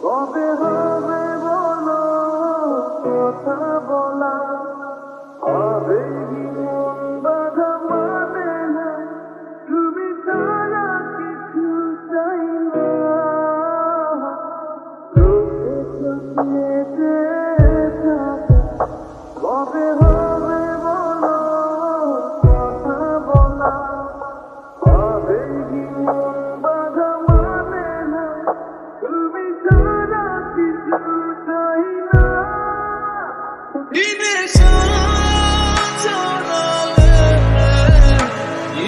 কবে হবে বলো কথা বলা, হবে কি মন বাধা মানে না, তুমি ছাড়া কিছু চাই না। চোখে চোখে কবে হবে বলো কথা বলা, হবে কি মন বাধা মানে না, তুমি ছাড়া কিছু চাই না। দিনে চলালে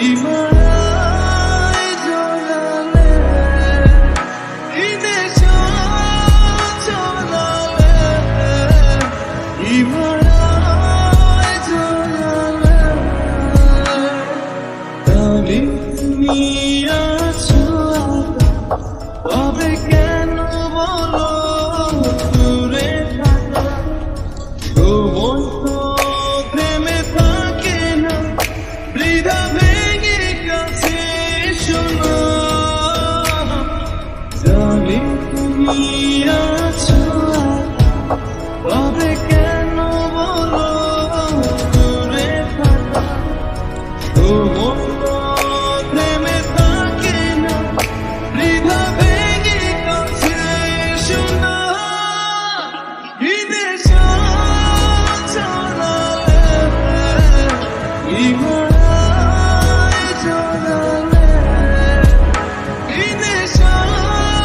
ইমায় জ্বলালে, দিনে চলালে ইমায় জ্বলালে, তাহলে তুমি আছো তবে কেন বলো দূরে থাকা, মন তো প্রেমে থাকে না, হৃদয় ভেঙে কাছে শোনো, জানি তুমি আছো তবে কেন বলো দূরে থাকা, মন তো প্রেমে থাকে না, হৃদয় ভেঙে কাছে শোনো, দিনে চলালে ইমায় জ্বলালে, দিনে চলালে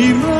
ইমায়